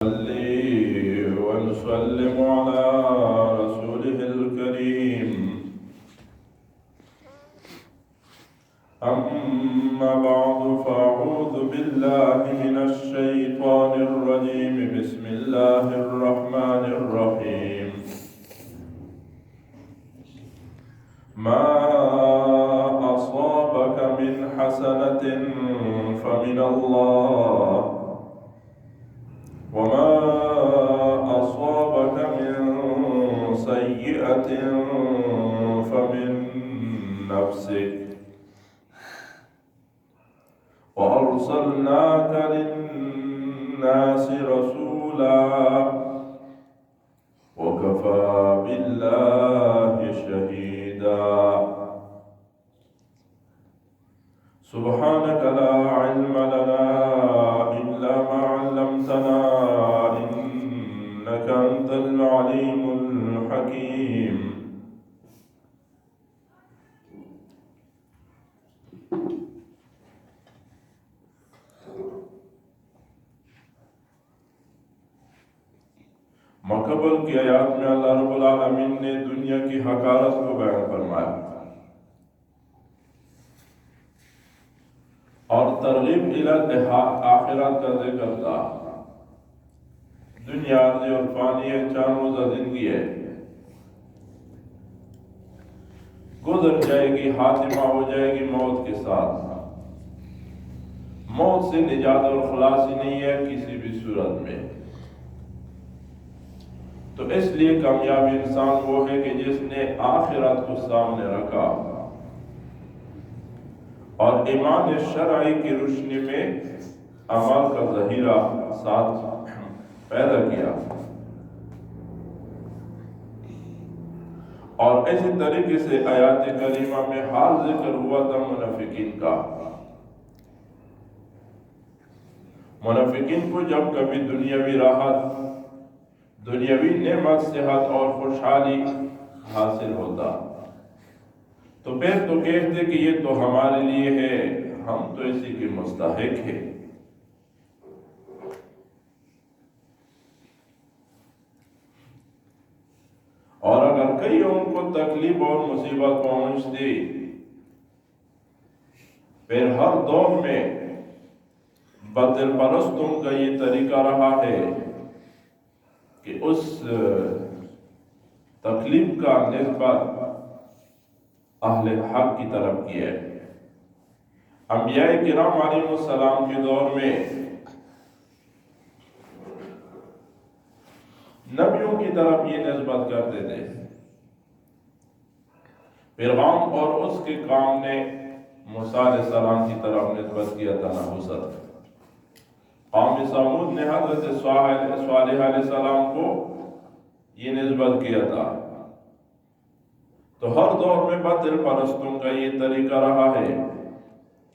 نصلي ونسلم على رسوله الكريم. أما بعد فأعوذ بالله من الشيطان الرجيم. بسم الله الرحمن الرحيم. ما أصابك من حسنة فمن الله وما أصابك من سيئة فمن نفسك وأرسلناك للناس رسولا وكفى بالله شهيدا. سبحانك لا علم لنا إلا ما علمتنا إنك أنت العليم الحكيم. مقبل کی آیات میں اللہ رب العالمین نے دنیا کی حقارت کو بیان فرمایا اور ترغیب الی آخرت کا ذکر تھا. دنیا عارضی اور فانی ہے، چار روزہ زندگی ہے، گزر جائے گی، خاتمہ ہو جائے گی موت کے ساتھ. موت سے نجات اور خلاصی نہیں ہے کسی بھی صورت میں. تو اس لیے کامیاب انسان وہ ہے کہ جس نے آخرت کو سامنے رکھا اور ایمان شرعی کی روشنی میں عمل کا ظہیرہ ساتھ پیدا کیا. اور اسی طریقے سے آیات کریمہ میں حال ذکر ہوا تھا منافقین کا. منافقین کو جب کبھی دنیاوی راحت، دنیاوی نعمت، صحت اور خوشحالی حاصل ہوتا تو پھر تو کہتے کہ یہ تو ہمارے لیے ہے، ہم تو اسی کے مستحق ہیں. اور اگر کئی ان کو تکلیف اور مصیبت پہنچتی، پھر ہر دور میں باطل پرستوں کا یہ طریقہ رہا ہے کہ اس تکلیف کا نسبت اہل حق کی طرف کی ہے. انبیاء کرام علیہ السلام کے دور میں نبیوں کی طرف یہ نسبت کرتے تھے. فرعون اور اس کے قوم نے موسیٰ علیہ السلام کی طرف نسبت کیا تھا نحوست. قوم سمود نے حضرت صالح علیہ السلام کو یہ نسبت کیا تھا. تو ہر دور میں باطل پرستوں کا یہ طریقہ رہا ہے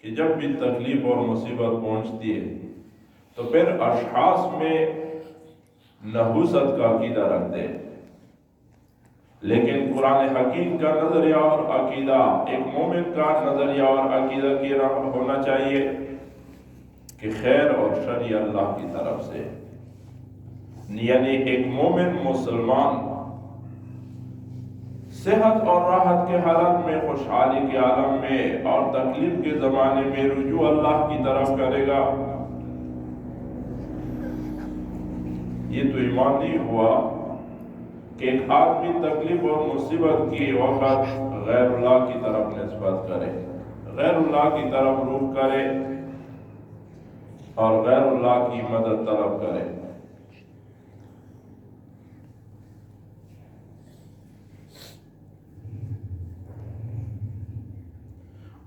کہ جب بھی تکلیف اور مصیبت پہنچتی ہے تو پھر اشخاص میں نحوست کا عقیدہ رکھتے ہیں. لیکن قرآن حکیم کا نظریہ اور عقیدہ، ایک مومن کا نظریہ اور عقیدہ کی ہونا چاہیے کہ خیر اور شر اللہ کی طرف سے. یعنی ایک مومن مسلمان صحت اور راحت کے حالت میں، خوشحالی کے عالم میں اور تکلیف کے زمانے میں رجوع اللہ کی طرف کرے گا. یہ تو ایمان نہیں ہوا کہ ایک آدمی تکلیف اور مصیبت کی وقت غیر اللہ کی طرف نسبت کرے، غیر اللہ کی طرف رخ کرے اور غیر اللہ کی مدد طلب کرے.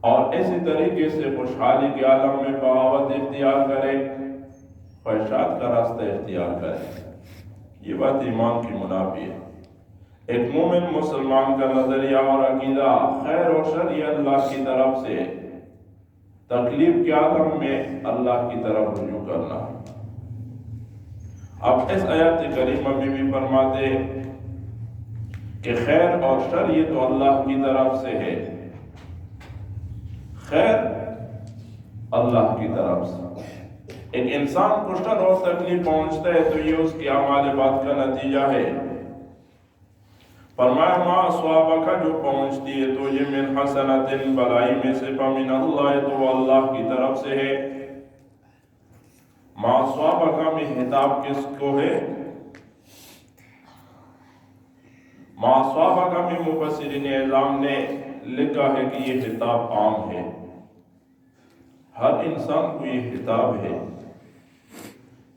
اور اسی طریقے سے خوشحالی کے عالم میں بغاوت اختیار کرے، خواہشات کا راستہ اختیار کرے. یہ بات ایمان کی منافی ہے. ایک مومن مسلمان کا نظریہ اور عقیدہ خیر و شر اللہ کی طرف سے، تکلیف کے عالم میں اللہ کی طرف رجوع کرنا. اب اس آیات کریمہ میں بھی فرماتے کہ خیر اور شر یہ تو اللہ کی طرف سے ہے. خیر اللہ کی طرف سے، ایک انسان کو شر اور تکلیف پہنچتا ہے تو یہ اس کے اعمال بعد کا نتیجہ ہے۔ فرمایا ما اصابک، جو پہنچتی ہے تو یہ من حسنۃ، بلائی میں سے، فمن اللہ، تو اللہ کی طرف سے ہے۔ ما اصابک میں خطاب کس کو ہے؟ ما اصابک میں مفسرین اعلام نے لکھا ہے کہ یہ خطاب عام ہے، ہر انسان کو یہ خطاب ہے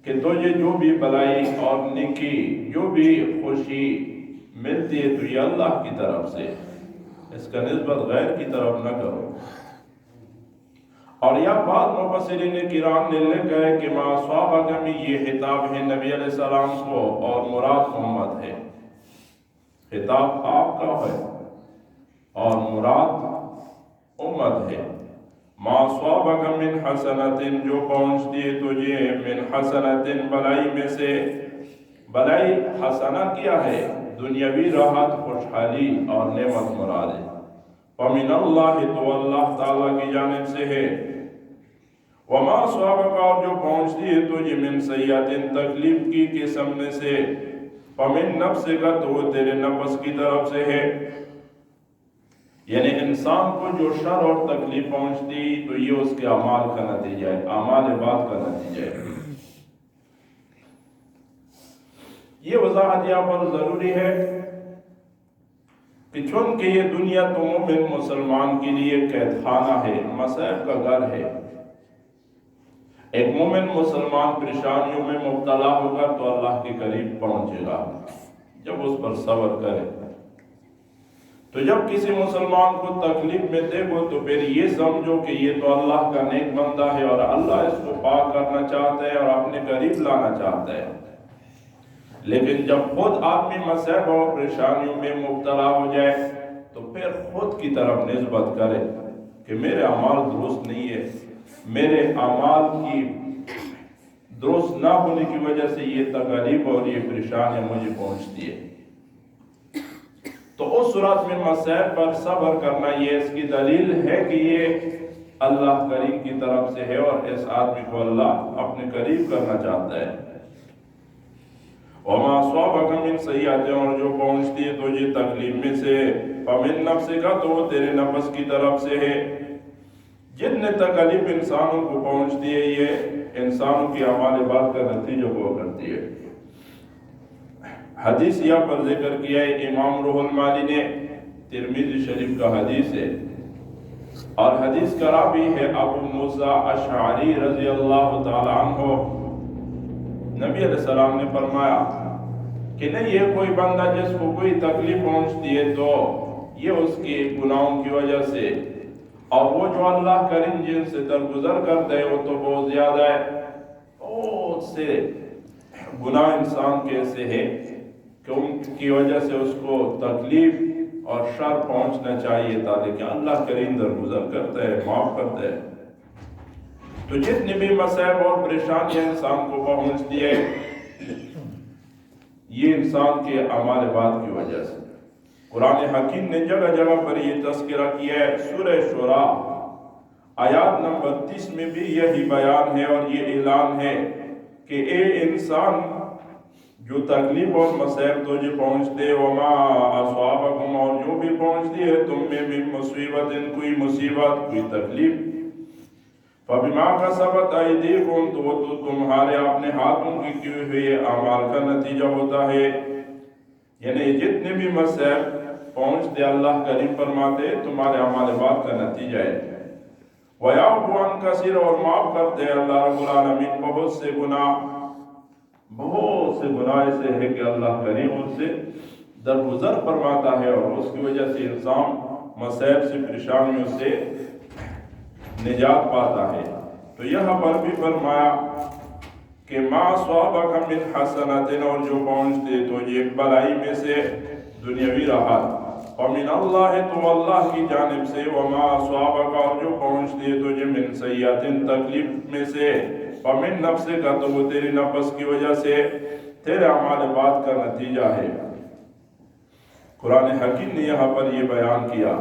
کہ تجھے جو بھی بلائی اور نیکی، جو بھی خوشی ملتی ہے تو یہ اللہ کی طرف سے، اس کا نسبت غیر کی طرف نہ کرو۔ اور یا بعض مفسرین کرام نے لکھا ہے کہ ما اصابک میں یہ خطاب ہے نبی علیہ السلام کو، اور مراد امت ہے۔ خطاب آپ کا ہے اور مراد امت ہے۔ ما اصابک من حسنۃ، جو پہنچتی ہے تجھے من حسنۃ، بلائی میں سے۔ بلائی حسنہ کیا ہے؟ دنیاوی راحت، خوشحالی اور نعمت مراد ہے۔ فمن اللہ، تو اللہ تعالیٰ کی جانب سے ہے۔ وما اصابک، اور جو پہنچتی ہے تجھے من سیئۃ، تکلیف کی قسم میں سے، فمن نفسک، تو وہ تیرے نفس کی طرف سے ہے۔ یعنی انسان کو جو شر اور تکلیف پہنچتی تو یہ اس کے اعمال کا نتیجہ ہے، اعمال بعد کا نتیجہ ہے۔ یہ وضاحت یہاں پر ضروری ہے کہ چونکہ یہ دنیا تو مومن مسلمان کے لیے قید خانہ ہے، مصائب کا گھر ہے۔ ایک مومن مسلمان پریشانیوں میں مبتلا ہوگا تو اللہ کے قریب پہنچے گا جب اس پر صبر کرے۔ تو جب کسی مسلمان کو تکلیف میں دیکھو تو پھر یہ سمجھو کہ یہ تو اللہ کا نیک بندہ ہے اور اللہ اس کو پاک کرنا چاہتا ہے اور اپنے قریب لانا چاہتا ہے۔ لیکن جب خود آدمی مصائب اور پریشانیوں میں مبتلا ہو جائے تو پھر خود کی طرف نسبت کرے کہ میرے اعمال درست نہیں ہے، میرے اعمال کی درست نہ ہونے کی وجہ سے یہ تکلیف اور یہ پریشانیاں مجھے پہنچتی ہے۔ تو اس صورت میں مصائب پر صبر کرنا یہ اس کی دلیل ہے کہ یہ اللہ کریم کی طرف سے ہے اور اس آدمی کو اللہ اپنے قریب کرنا چاہتا ہے۔ وما اصابک من سیئۃ، اور جو پہنچتی ہے تجھے تکلیف میں سے، فمن نفسک، تو وہ تیرے نفس کی طرف سے ہے۔ جتنے تکلیف انسانوں کو پہنچتی ہے یہ انسانوں کی اعمال بعد کا نتیجہ ہوا کرتی ہے۔ حدیث یہاں پر ذکر کیا ہے امام روح المانی نے، ترمذی شریف کا حدیث ہے، اور حدیث کا راوی ہے ابو موسیٰ اشعری رضی اللہ تعالی عنہ۔ نبی علیہ السلام نے فرمایا کہ نہیں، یہ کوئی بندہ جس کو کوئی تکلیف پہنچتی ہے تو یہ اس کے گناہوں کی وجہ سے، اور وہ جو اللہ کریم جن سے درگزر کرتا ہے وہ تو بہت زیادہ ہے، بہت سے گناہ انسان کے ایسے ہیں کہ ان کی وجہ سے اس کو تکلیف اور شر پہنچنا چاہیے تھا، لیکن اللہ کریم درگزر کرتا ہے، معاف کرتا ہے۔ تو جتنی بھی مصائب اور پریشانیاں انسان کو پہنچتی ہے یہ انسان کے اعمال بعد کی وجہ سے۔ قرآن حکیم نے جگہ جگہ پر یہ تذکرہ کیا ہے۔ سورہ شورى آیات نمبر 30 میں بھی یہی بیان ہے اور یہ اعلان ہے کہ اے انسان، جو تکلیف اور مصائب تجھے پہنچتے، وما اصابکم، اور جو بھی پہنچتی ہے تم میں من مصیبت، کوئی مصیبت، کوئی تکلیف، فبما کسبت ایدیکم، تو وہ تو تمہارے اپنے ہاتھوں کی کیے ہوئے اعمال کا نتیجہ ہوتا ہے۔ یعنی جتنے بھی مصائب پہنچتے اللہ کریم فرماتے تمہارے اعمال بعد کا نتیجہ ہے۔ وَيَعْفُو عَنْ كَثِيرٍ، اور معاف کرتے ہیں اللہ رب العالمین بہت سے گناہ۔ بہت سے گناہ ایسے ہے کہ اللہ کریم ان سے درگزر فرماتا ہے اور اس کی وجہ سے انسان مصائب سے، پریشانیوں سے نجات پاتا ہے۔ تو یہاں پر بھی فرمایا کہ ما اصابک من حسنۃ، اور جو پہنچتے تو یہ بلائی میں سے، دنیاوی راحت، ومن اللہ، تو اللہ کی جانب سے، وما اصابک، اور جو پہنچتے تو یہ من سیئۃ، تکلیف میں سے، فمن نفسک، تو وہ تیری نفس کی وجہ سے، تیرے اعمال بعد کا نتیجہ ہے۔ قرآن حکیم نے یہاں پر یہ بیان کیا۔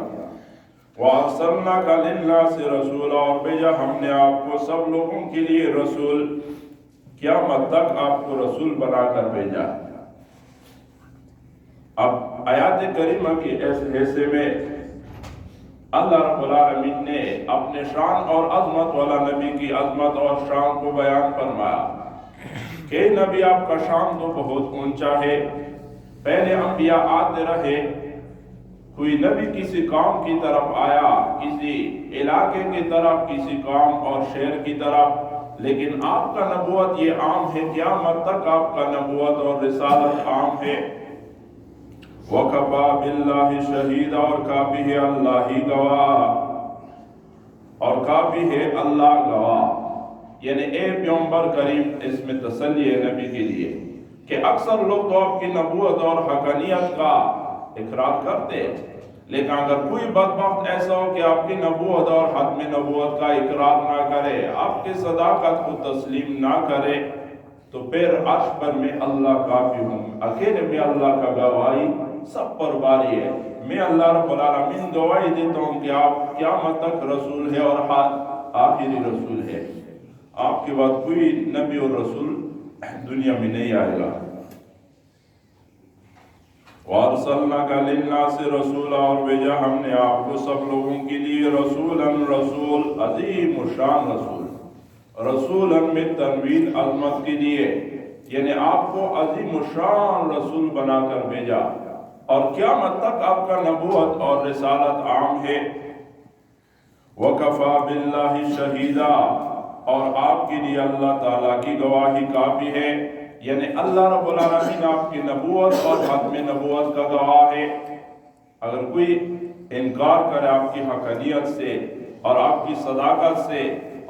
وَأَرْسَلْنَاكَ لِلنَّاسِ رَسُولًا، اور بھیجا ہم نے آپ کو سب لوگوں کے لیے رسول، قیامت تک آپ کو رسول بنا کر بھیجا۔ اب آیات کریمہ کی اس حصے میں اللہ رب العالمین نے اپنے شان اور عظمت والا نبی کی عظمت اور شان کو بیان فرمایا کہ نبی آپ کا شان تو بہت اونچا ہے، پہلے انبیاء آتے رہے، کوئی نبی کسی قوم کی طرف آیا، کسی علاقے کی طرف، کسی قوم اور شہر کی طرف، لیکن آپ کا نبوت یہ عام ہے، قیامت تک آپ کا نبوت اور رسالت عام ہے۔ وَكَفَى بِاللَّهِ شَهِيدًا، اور کافی ہے اللہ ہی گواہ، اور کافی ہے اللہ گواہ، یعنی اے پیغمبر کریم، اس میں تسلی ہے نبی کے لیے کہ اکثر لوگ تو آپ کی نبوت اور حقانیت کا اقرار کرتے، لیکن اگر کوئی بدبخت ایسا ہو کہ آپ کی نبوت اور ختم نبوت کا اقرار نہ کرے، آپ کی صداقت کو تسلیم نہ کرے، تو پھر عرش پر میں اللہ کافی ہوں، اکیلے میں اللہ کا گواہی سب پر باری ہے۔ میں اللہ رب العالمین گواہی دیتا ہوں کہ آپ قیامت تک رسول ہے اور آخری رسول ہے، آپ کے بعد کوئی نبی اور رسول دنیا میں نہیں آئے گا۔ وَأَرْسَلْنَاكَ لِلنَّاسِ رَسُولًا، اور بھیجا ہم نے آپ کو سب لوگوں کے لیے رسولاً، رسول، عظیم الشان رسول، رسولاً میں تنوین عظمت کے لیے، یعنی آپ کو عظیم الشان رسول بنا کر بھیجا، اور قیامت تک آپ کا نبوت اور رسالت عام ہے۔ وَكَفَى بِاللَّهِ شَهِيدًا، اور آپ کے لیے اللہ تعالیٰ کی گواہی کافی ہے، یعنی اللہ رب العالمین آپ کی نبوت اور ختم نبوت کا گواہ ہے۔ اگر کوئی انکار کرے آپ کی حقانیت سے اور آپ کی صداقت سے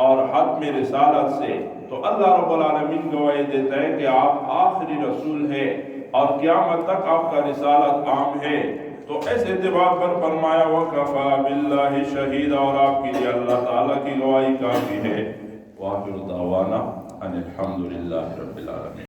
اور ختم رسالت سے، تو اللہ رب العالمین گواہی دیتا ہے کہ آپ آخری رسول ہے اور قیامت تک آپ کا رسالت عام ہے۔ تو اس اعتبار پر فرمایا وَكَفَى بِاللَّهِ شَهِيدًا، اور آپ کے لیے اللہ تعالیٰ کی گواہی کافی ہے۔ وَآخِرُ دَعْوَانَا أَنِ الْحَمْدُ لِلَّهِ رَبِّ الْعَالَمِينَ۔